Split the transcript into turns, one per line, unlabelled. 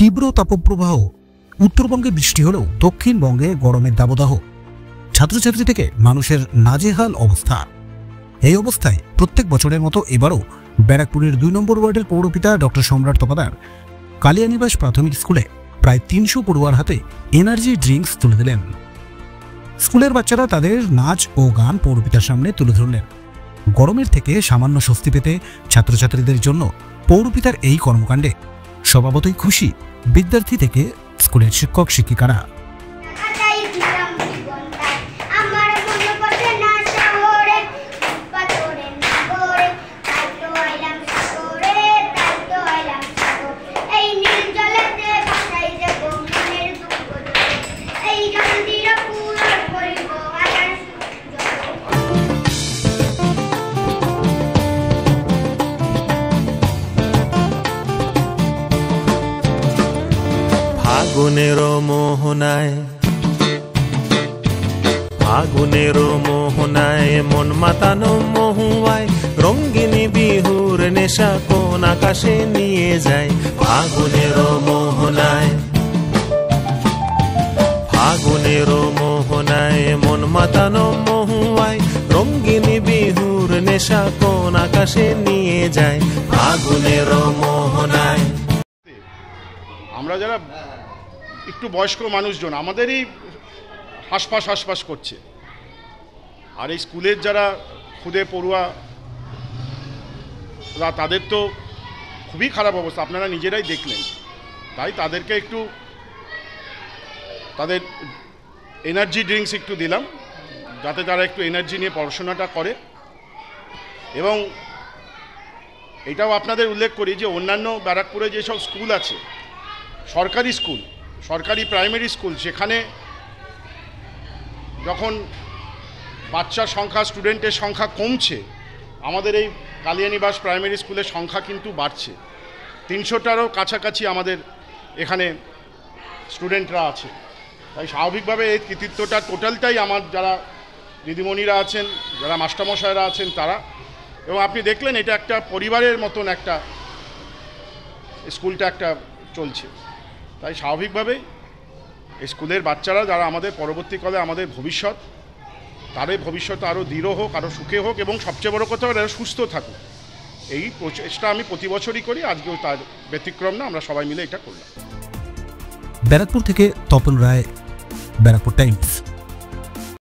তীব্র তাপপ্রবাহ, উত্তরবঙ্গে বৃষ্টি হলেও দক্ষিণবঙ্গে গরমের দাবদাহ, ছাত্রছাত্রী থেকে মানুষের নাজেহাল অবস্থা। এই অবস্থায় প্রত্যেক বছরের মতো এবারও ব্যারাকপুরের 2 নম্বর ওয়ার্ডের পৌরপিতা ডক্টর সম্রাট তপাদার কালিয়ানিবাস প্রাথমিক স্কুলে প্রায় 300 পড়ুয়ার হাতে এনার্জি ড্রিঙ্কস তুলে দিলেন। স্কুলের বাচ্চারা তাদের নাচ ও গান পৌরপিতার সামনে তুলে ধরলেন। গরমের থেকে সামান্য স্বস্তি পেতে ছাত্রছাত্রীদের জন্য পৌরপিতার এই কর্মকাণ্ডে স্বভাবতই খুশি বিদ্যার্থী থেকে স্কুলের শিক্ষক শিক্ষিকারা।
ফাগুনের মোহনায় মন মাতানো মহুয়ায় রঙ্গিনী বিহুর নেশা কোন আকাশে নিয়ে যায়। ফাগুনের মোহনায় মন মাতানো মহুয়ায় রঙ্গিনী বিহুর নেশা কোন আকাশে নিয়ে যায়। ফাগুনের মোহনায়
আমরা যারা একটু বয়স্ক মানুষজন আমাদেরই হাসপাস করছে, আর এই স্কুলের যারা খুদে পড়ুয়া তাদের তো খুবই খারাপ অবস্থা, আপনারা নিজেরাই দেখলেন। তাই তাদেরকে একটু তাদের এনার্জি ড্রিঙ্কস একটু দিলাম, যাতে তারা একটু এনার্জি নিয়ে পড়াশোনাটা করে। এবং এটাও আপনাদের উল্লেখ করি যে অন্যান্য ব্যারাকপুরে যেসব স্কুল আছে, সরকারি প্রাইমারি স্কুল, সেখানে যখন বাচ্চার সংখ্যা, স্টুডেন্টের সংখ্যা কমছে, আমাদের এই কালিয়ানিবাস প্রাইমারি স্কুলের সংখ্যা কিন্তু বাড়ছে। 300টারও কাছাকাছি আমাদের এখানে স্টুডেন্টরা আছে। তাই স্বাভাবিকভাবে এই কৃতিত্বটা টোটালটাই আমার যারা দিদিমণিরা আছেন, যারা মাস্টারমশাইরা আছেন তারা। এবং আপনি দেখলেন এটা একটা পরিবারের মতন একটা স্কুলটা একটা চলছে। তাই স্বাভাবিকভাবেই এই স্কুলের বাচ্চারা যারা আমাদের পরবর্তীকালে আমাদের ভবিষ্যৎ, তাদের ভবিষ্যৎ আরও দৃঢ় হোক, আরও সুখে হোক, এবং সবচেয়ে বড় কথা এরা সুস্থ থাকুক। এই প্রচেষ্টা আমি প্রতি বছরই করি, আজকেও তার ব্যতিক্রম না, আমরা সবাই মিলে এটা করলাম।
ব্যারাকপুর থেকে তপন রায়, ব্যারাকপুর টাইমস।